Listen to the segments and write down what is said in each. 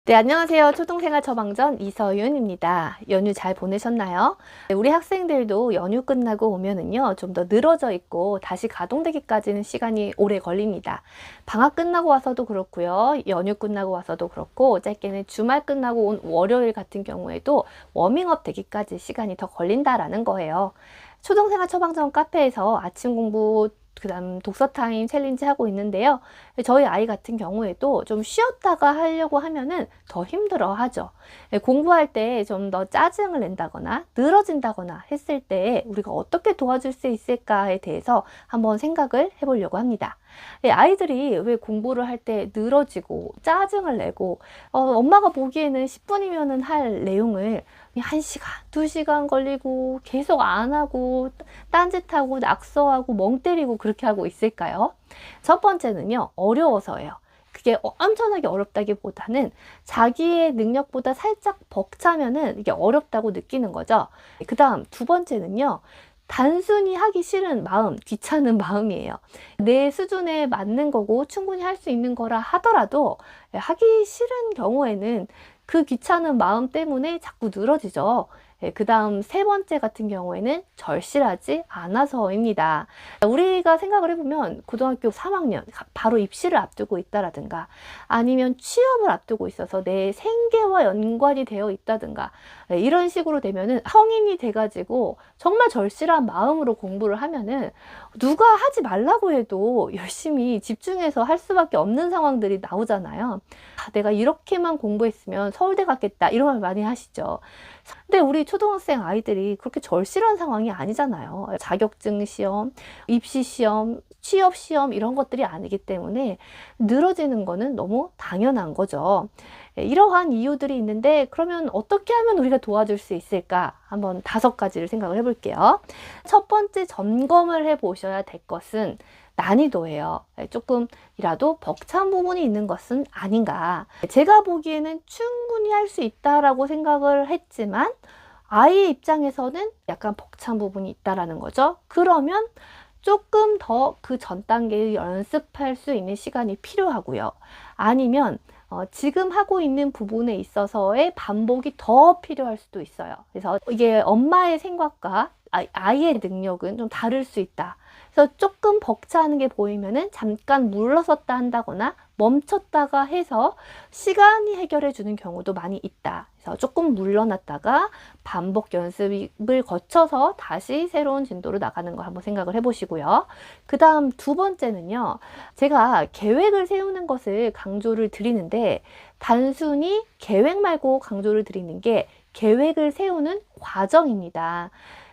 네, 안녕하세요. 초등생활 처방전 이서윤입니다. 연휴 잘 보내셨나요? 네, 우리 학생들도 연휴 끝나고 오면은요, 좀 더 늘어져 있고 다시 가동되기까지는 시간이 오래 걸립니다. 방학 끝나고 와서도 그렇고요, 연휴 끝나고 와서도 그렇고, 짧게는 주말 끝나고 온 월요일 같은 경우에도 워밍업 되기까지 시간이 더 걸린다라는 거예요. 초등생활 처방전 카페에서 아침 공부 그다음 독서 타임 챌린지 하고 있는데요. 저희 아이 같은 경우에도 좀 쉬었다가 하려고 하면은 더 힘들어 하죠. 공부할 때 좀 더 짜증을 낸다거나 늘어진다거나 했을 때 우리가 어떻게 도와줄 수 있을까에 대해서 한번 생각을 해보려고 합니다. 아이들이 왜 공부를 할 때 늘어지고 짜증을 내고 엄마가 보기에는 10분이면은 할 내용을 1시간, 2시간 걸리고 계속 안 하고 딴짓하고 낙서하고 멍 때리고 그렇게 하고 있을까요? 첫 번째는요, 어려워서예요. 그게 엄청나게 어렵다기보다는 자기의 능력보다 살짝 벅차면은 이게 어렵다고 느끼는 거죠. 그 다음 두 번째는요, 단순히 하기 싫은 마음, 귀찮은 마음이에요. 내 수준에 맞는 거고 충분히 할 수 있는 거라 하더라도 하기 싫은 경우에는 그 귀찮은 마음 때문에 자꾸 늘어지죠. 그 다음 세 번째 같은 경우에는 절실하지 않아서입니다. 우리가 생각을 해보면 고등학교 3학년 바로 입시를 앞두고 있다라든가 아니면 취업을 앞두고 있어서 내 생계와 연관이 되어 있다든가 이런 식으로 되면은 성인이 돼가지고 정말 절실한 마음으로 공부를 하면은 누가 하지 말라고 해도 열심히 집중해서 할 수밖에 없는 상황들이 나오잖아요. 내가 이렇게만 공부했으면 서울대 갔겠다 이런 말 많이 하시죠. 근데 우리 초등학생 아이들이 그렇게 절실한 상황이 아니잖아요. 자격증 시험, 입시 시험, 취업 시험 이런 것들이 아니기 때문에 늘어지는 거는 너무 당연한 거죠. 이러한 이유들이 있는데 그러면 어떻게 하면 우리가 도와줄 수 있을까? 한번 5가지를 생각을 해볼게요. 첫 번째 점검을 해보셔야 될 것은 난이도예요. 조금이라도 벅찬 부분이 있는 것은 아닌가. 제가 보기에는 충분히 할 수 있다라고 생각을 했지만 아이의 입장에서는 약간 벅찬 부분이 있다라는 거죠. 그러면 조금 더 그 전 단계를 연습할 수 있는 시간이 필요하고요. 아니면 지금 하고 있는 부분에 있어서의 반복이 더 필요할 수도 있어요. 그래서 이게 엄마의 생각과 아이의 능력은 좀 다를 수 있다. 그래서 조금 벅차는 게 보이면은 잠깐 물러섰다 한다거나 멈췄다가 해서 시간이 해결해 주는 경우도 많이 있다. 그래서 조금 물러났다가 반복 연습을 거쳐서 다시 새로운 진도로 나가는 걸 한번 생각을 해보시고요. 그 다음 두 번째는요. 제가 계획을 세우는 것을 강조를 드리는데 단순히 계획 말고 강조를 드리는 게 계획을 세우는 과정입니다.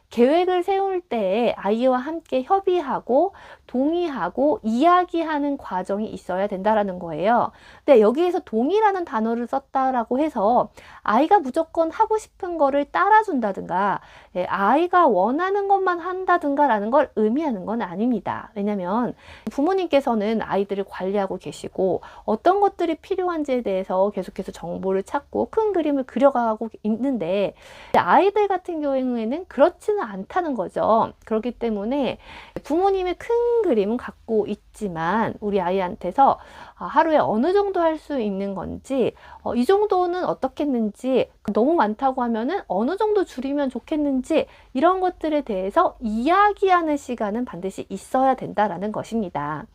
계획을 세울 때 아이와 함께 협의하고 동의하고 이야기하는 과정이 있어야 된다라는 거예요. 근데 여기에서 동의라는 단어를 썼다라고 해서 아이가 무조건 하고 싶은 거를 따라준다든가 아이가 원하는 것만 한다든가 라는 걸 의미하는 건 아닙니다. 왜냐면 부모님께서는 아이들을 관리하고 계시고 어떤 것들이 필요한지에 대해서 계속해서 정보를 찾고 큰 그림을 그려가고 있는데 아이들 같은 경우에는 그렇지는 않다는 거죠. 그렇기 때문에 부모님의 큰 그림은 갖고 있지만 우리 아이한테서 하루에 어느 정도 할 수 있는 건지 이 정도는 어떻겠는지 너무 많다고 하면은 어느 정도 줄이면 좋겠는지 이런 것들에 대해서 이야기하는 시간은 반드시 있어야 된다라는 것입니다.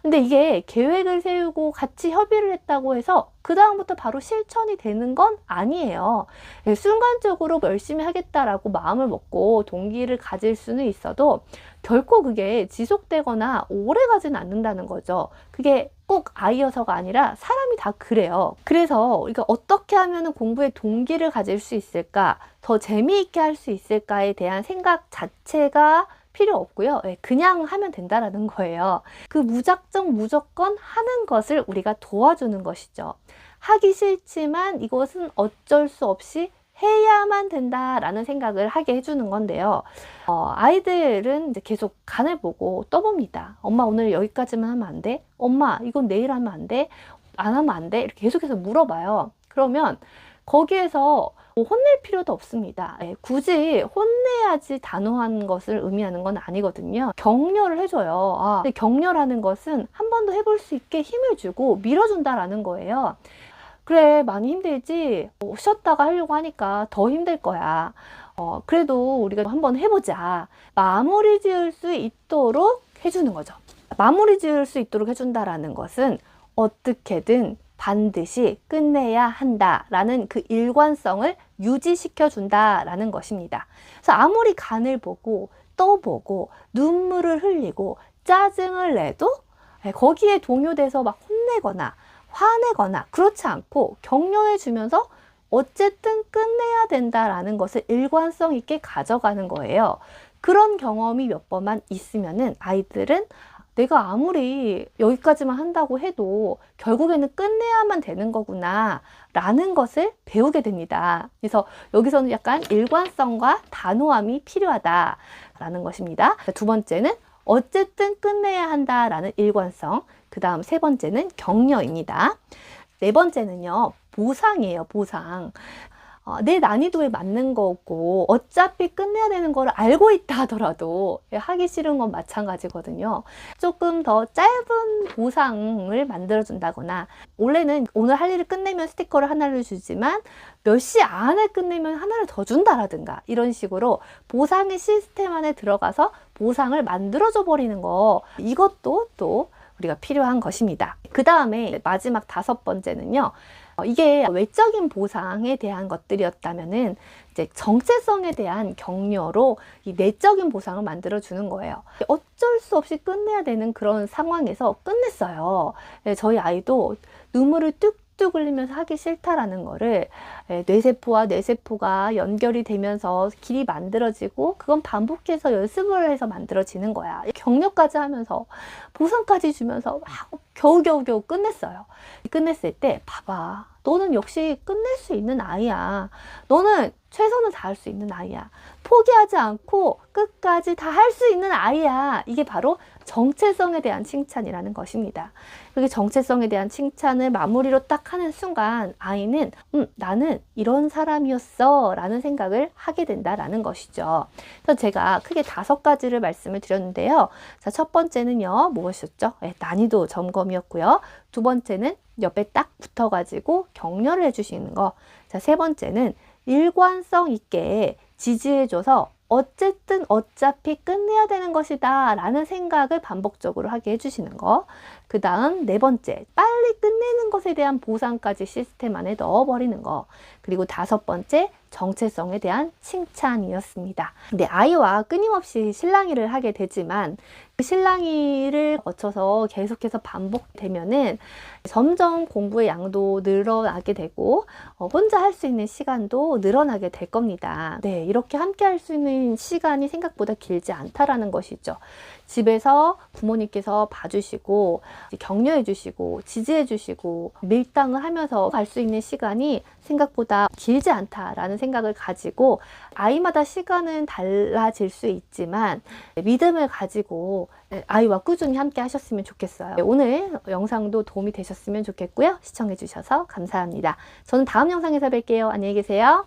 근데 이게 계획을 세우고 같이 협의를 했다고 해서 그 다음부터 바로 실천이 되는 건 아니에요. 순간적으로 열심히 하겠다라고 마음을 먹고 동기를 가질 수는 있어도 결코 그게 지속되거나 오래 가지는 않는다는 거죠. 그게 꼭 아이여서가 아니라 사람이 다 그래요. 그래서 우리가 어떻게 하면 공부에 동기를 가질 수 있을까, 더 재미있게 할 수 있을까에 대한 생각 자체가 필요 없고요. 그냥 하면 된다라는 거예요. 그 무조건 하는 것을 우리가 도와주는 것이죠. 하기 싫지만 이것은 어쩔 수 없이 해야만 된다라는 생각을 하게 해주는 건데요. 아이들은 이제 계속 간을 보고 떠봅니다. 엄마 오늘 여기까지만 하면 안 돼? 엄마 이건 내일 하면 안 돼? 안 하면 안 돼? 이렇게 계속해서 물어봐요. 그러면 거기에서 혼낼 필요도 없습니다. 굳이 혼내야지 단호한 것을 의미하는 건 아니거든요. 격려를 해줘요. 근데 격려라는 것은 한 번 더 해볼 수 있게 힘을 주고 밀어준다라는 거예요. 그래, 많이 힘들지? 쉬었다가 하려고 하니까 더 힘들 거야. 그래도 우리가 한번 해보자. 마무리 지을 수 있도록 해주는 거죠. 마무리 지을 수 있도록 해준다라는 것은 어떻게든 반드시 끝내야 한다라는 그 일관성을 유지시켜 준다라는 것입니다. 그래서 아무리 간을 보고 또 보고 눈물을 흘리고 짜증을 내도 거기에 동요돼서 막 혼내거나 화내거나 그렇지 않고 격려해 주면서 어쨌든 끝내야 된다라는 것을 일관성 있게 가져가는 거예요. 그런 경험이 몇 번만 있으면은 아이들은 내가 아무리 여기까지만 한다고 해도 결국에는 끝내야만 되는 거구나 라는 것을 배우게 됩니다. 그래서 여기서는 약간 일관성과 단호함이 필요하다라는 것입니다. 두 번째는 어쨌든 끝내야 한다라는 일관성. 그 다음 세 번째는 격려입니다. 네 번째는요, 보상이에요, 보상. 내 난이도에 맞는 거고 어차피 끝내야 되는 걸 알고 있다 하더라도 하기 싫은 건 마찬가지거든요. 조금 더 짧은 보상을 만들어 준다거나, 원래는 오늘 할 일을 끝내면 스티커를 하나를 주지만 몇 시 안에 끝내면 하나를 더 준다라든가, 이런 식으로 보상의 시스템 안에 들어가서 보상을 만들어 줘 버리는 거, 이것도 또 우리가 필요한 것입니다. 그 다음에 마지막 다섯 번째는요, 이게 외적인 보상에 대한 것들이었다면은 이제 정체성에 대한 격려로 이 내적인 보상을 만들어 주는 거예요. 어쩔 수 없이 끝내야 되는 그런 상황에서 끝냈어요. 저희 아이도 눈물을 뚝뚝 흘리면서 하기 싫다라는 거를 뇌세포와 뇌세포가 연결이 되면서 길이 만들어지고, 그건 반복해서 연습을 해서 만들어지는 거야. 격려까지 하면서 보상까지 주면서 막 겨우겨우 끝냈어요. 끝냈을 때 봐봐, 너는 역시 끝낼 수 있는 아이야. 너는 최선을 다할 수 있는 아이야. 포기하지 않고 끝까지 다 할 수 있는 아이야. 이게 바로 정체성에 대한 칭찬이라는 것입니다. 그렇게 정체성에 대한 칭찬을 마무리로 딱 하는 순간 아이는 나는 이런 사람이었어 라는 생각을 하게 된다라는 것이죠. 그래서 제가 크게 5가지를 말씀을 드렸는데요. 자, 첫 번째는요, 무엇이었죠? 난이도 점검이었고요. 두 번째는 옆에 딱 붙어가지고 격려를 해주시는 거. 자, 세 번째는 일관성 있게 지지해줘서 어쨌든 어차피 끝내야 되는 것이다 라는 생각을 반복적으로 하게 해주시는 거. 그 다음 네 번째, 빨리 끝내는 것에 대한 보상까지 시스템 안에 넣어버리는 거. 그리고 다섯 번째, 정체성에 대한 칭찬이었습니다. 근데 아이와 끊임없이 실랑이를 하게 되지만 그 실랑이를 거쳐서 계속해서 반복되면은 점점 공부의 양도 늘어나게 되고 혼자 할 수 있는 시간도 늘어나게 될 겁니다. 네, 이렇게 함께 할 수 있는 시간이 생각보다 길지 않다라는 것이죠. 집에서 부모님께서 봐주시고 격려해 주시고 지지해 주시고 밀당을 하면서 갈 수 있는 시간이 생각보다 길지 않다라는 생각을 가지고, 아이마다 시간은 달라질 수 있지만 믿음을 가지고 아이와 꾸준히 함께 하셨으면 좋겠어요. 오늘 영상도 도움이 되셨으면 좋겠고요. 시청해 주셔서 감사합니다. 저는 다음 영상에서 뵐게요. 안녕히 계세요.